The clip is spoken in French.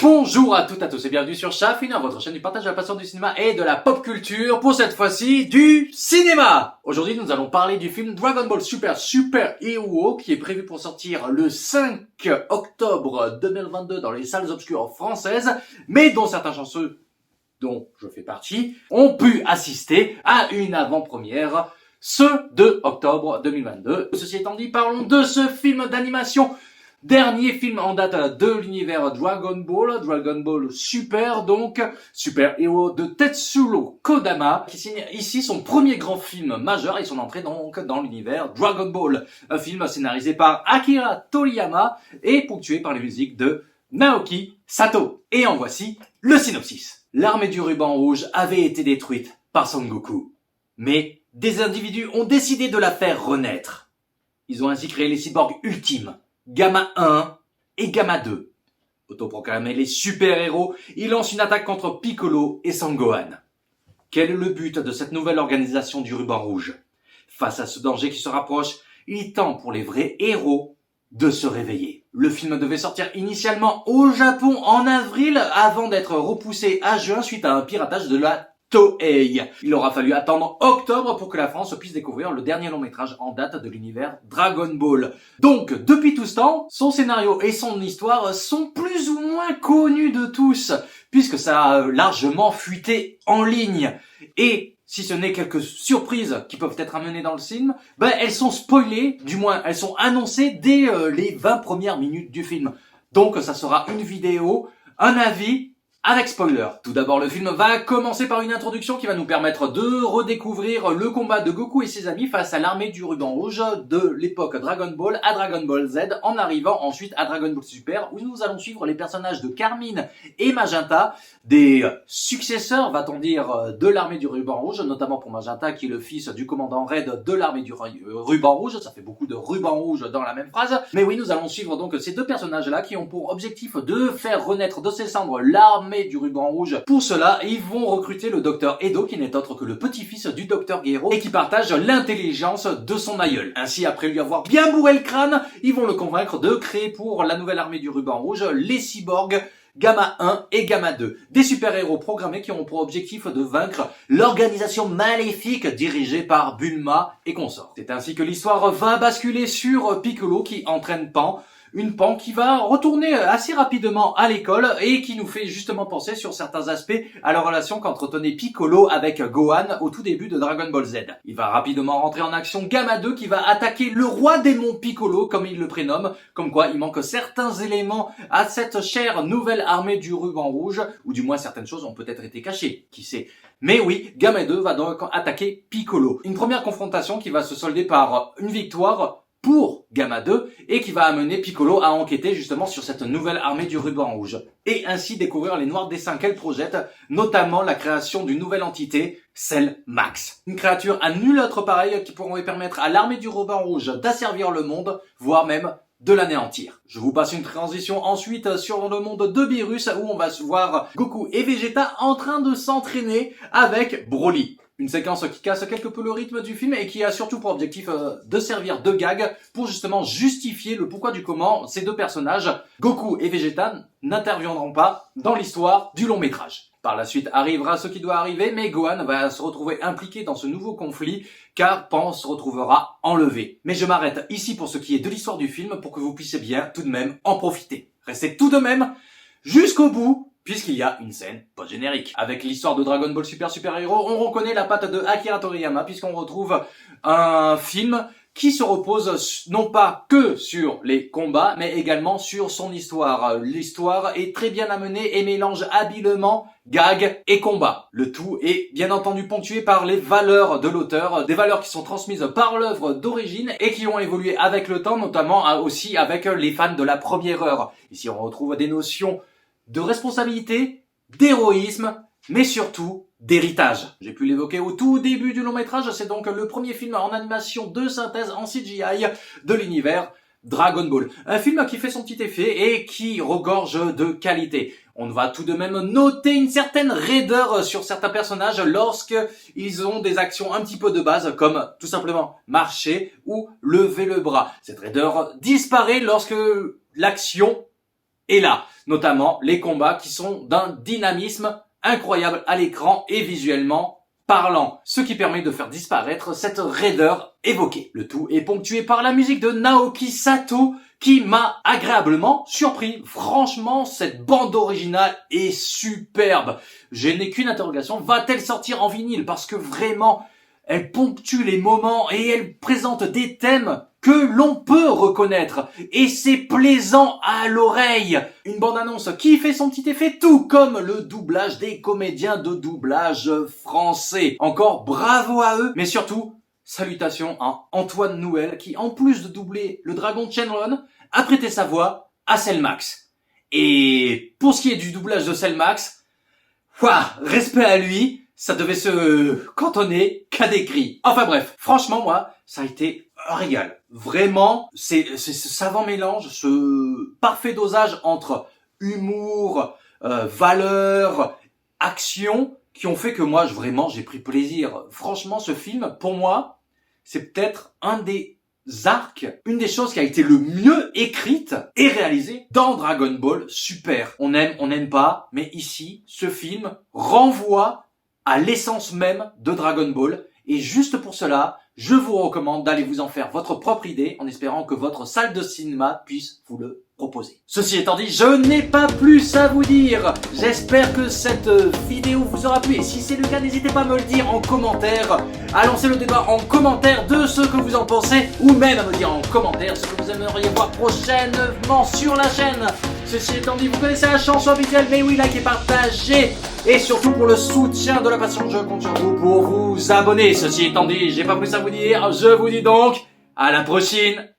Bonjour à toutes et à tous et bienvenue sur Chafina, votre chaîne du partage de la passion du cinéma et de la pop culture, pour cette fois-ci du cinéma. Aujourd'hui nous allons parler du film Dragon Ball Super Hero qui est prévu pour sortir le 5 octobre 2022 dans les salles obscures françaises, mais dont certains chanceux, dont je fais partie, ont pu assister à une avant-première ce 2 octobre 2022. Ceci étant dit, parlons de ce film d'animation. Dernier film en date de l'univers Dragon Ball Super, donc Super Hero de Tetsuro Kodama, qui signe ici son premier grand film majeur et son entrée donc dans l'univers Dragon Ball. Un film scénarisé par Akira Toriyama et ponctué par les musiques de Naoki Sato. Et en voici le synopsis. L'armée du ruban rouge avait été détruite par Son Goku, mais des individus ont décidé de la faire renaître. Ils ont ainsi créé les cyborgs ultimes, Gamma 1 et Gamma 2. Autoproclamés les super-héros, ils lancent une attaque contre Piccolo et Sangohan. Quel est le but de cette nouvelle organisation du ruban rouge? Face à ce danger qui se rapproche, il est temps pour les vrais héros de se réveiller. Le film devait sortir initialement au Japon en avril avant d'être repoussé à juin suite à un piratage de la Toei. Il aura fallu attendre octobre pour que la France puisse découvrir le dernier long métrage en date de l'univers Dragon Ball. Donc, depuis tout ce temps, son scénario et son histoire sont plus ou moins connus de tous, puisque ça a largement fuité en ligne. Et si ce n'est quelques surprises qui peuvent être amenées dans le film, elles sont spoilées, du moins elles sont annoncées dès les 20 premières minutes du film. Donc ça sera une vidéo, un avis, avec spoiler. Tout d'abord, le film va commencer par une introduction qui va nous permettre de redécouvrir le combat de Goku et ses amis face à l'armée du ruban rouge de l'époque Dragon Ball à Dragon Ball Z, en arrivant ensuite à Dragon Ball Super, où nous allons suivre les personnages de Carmine et Magenta, des successeurs, va-t-on dire, de l'armée du ruban rouge, notamment pour Magenta qui est le fils du commandant Red de l'armée du ruban rouge. Ça fait beaucoup de ruban rouge dans la même phrase. Mais oui, nous allons suivre donc ces deux personnages-là qui ont pour objectif de faire renaître de ses cendres l'armée du ruban rouge. Pour cela, ils vont recruter le docteur Edo, qui n'est autre que le petit-fils du docteur Gero et qui partage l'intelligence de son aïeul. Ainsi, après lui avoir bien bourré le crâne, ils vont le convaincre de créer pour la nouvelle armée du ruban rouge les cyborgs Gamma 1 et Gamma 2, des super-héros programmés qui ont pour objectif de vaincre l'organisation maléfique dirigée par Bulma et consorts. C'est ainsi que l'histoire va basculer sur Piccolo qui entraîne Pan, une Pan qui va retourner assez rapidement à l'école et qui nous fait justement penser sur certains aspects à la relation qu'entretenait Piccolo avec Gohan au tout début de Dragon Ball Z. Il va rapidement rentrer en action Gamma 2 qui va attaquer le roi démon Piccolo, comme il le prénomme, comme quoi il manque certains éléments à cette chère nouvelle armée du ruban rouge, ou du moins certaines choses ont peut-être été cachées, qui sait. Mais oui, Gamma 2 va donc attaquer Piccolo. Une première confrontation qui va se solder par une victoire pour Gamma 2 et qui va amener Piccolo à enquêter justement sur cette nouvelle armée du ruban rouge et ainsi découvrir les noirs desseins qu'elle projette, notamment la création d'une nouvelle entité, Cell Max. Une créature à nul autre pareil qui pourrait permettre à l'armée du ruban rouge d'asservir le monde, voire même de l'anéantir. Je vous passe une transition ensuite sur le monde de Beerus où on va voir Goku et Vegeta en train de s'entraîner avec Broly. Une séquence qui casse quelque peu le rythme du film et qui a surtout pour objectif de servir de gag pour justement justifier le pourquoi du comment ces deux personnages, Goku et Vegeta, n'interviendront pas dans l'histoire du long métrage. Par la suite arrivera ce qui doit arriver, mais Gohan va se retrouver impliqué dans ce nouveau conflit car Pan se retrouvera enlevé. Mais je m'arrête ici pour ce qui est de l'histoire du film pour que vous puissiez bien tout de même en profiter. Restez tout de même jusqu'au bout, puisqu'il y a une scène post-générique. Avec l'histoire de Dragon Ball Super Hero, on reconnaît la patte de Akira Toriyama, puisqu'on retrouve un film qui se repose non pas que sur les combats, mais également sur son histoire. L'histoire est très bien amenée et mélange habilement gag et combat. Le tout est bien entendu ponctué par les valeurs de l'auteur, des valeurs qui sont transmises par l'œuvre d'origine et qui ont évolué avec le temps, notamment aussi avec les fans de la première heure. Ici on retrouve des notions de responsabilité, d'héroïsme, mais surtout d'héritage. J'ai pu l'évoquer au tout début du long métrage, c'est donc le premier film en animation de synthèse en CGI de l'univers Dragon Ball. Un film qui fait son petit effet et qui regorge de qualité. On va tout de même noter une certaine raideur sur certains personnages lorsque ils ont des actions un petit peu de base comme tout simplement marcher ou lever le bras. Cette raideur disparaît lorsque l'action est là. Notamment les combats qui sont d'un dynamisme incroyable à l'écran et visuellement parlant, ce qui permet de faire disparaître cette raideur évoquée. Le tout est ponctué par la musique de Naoki Sato qui m'a agréablement surpris. Franchement, cette bande originale est superbe. Je n'ai qu'une interrogation, va-t-elle sortir en vinyle? Parce que vraiment, elle ponctue les moments et elle présente des thèmes que l'on peut reconnaître. Et c'est plaisant à l'oreille. Une bande-annonce qui fait son petit effet, tout comme le doublage des comédiens de doublage français. Encore bravo à eux, mais surtout, salutations à Antoine Nouel qui, en plus de doubler le dragon Shenron, a prêté sa voix à Selmax. Et pour ce qui est du doublage de Selmax, respect à lui. Ça devait se cantonner qu'à des cris. Enfin bref, franchement moi, ça a été un régal. Vraiment, c'est ce savant mélange, ce parfait dosage entre humour, valeur, action, qui ont fait que moi, vraiment, j'ai pris plaisir. Franchement, ce film, pour moi, c'est peut-être un des arcs, une des choses qui a été le mieux écrite et réalisée dans Dragon Ball Super. On n'aime pas, mais ici, ce film renvoie à l'essence même de Dragon Ball. Et juste pour cela, je vous recommande d'aller vous en faire votre propre idée en espérant que votre salle de cinéma puisse vous le proposer. Ceci étant dit, je n'ai pas plus à vous dire. J'espère que cette vidéo vous aura plu. Et si c'est le cas, n'hésitez pas à me le dire en commentaire, à lancer le débat en commentaire de ce que vous en pensez, ou même à me dire en commentaire ce que vous aimeriez voir prochainement sur la chaîne. Ceci étant dit, vous connaissez la chanson habituelle, mais oui, likez, partagez. Et surtout pour le soutien de la passion, je compte sur vous pour vous abonner. Ceci étant dit, j'ai pas plus à vous dire. Je vous dis donc à la prochaine.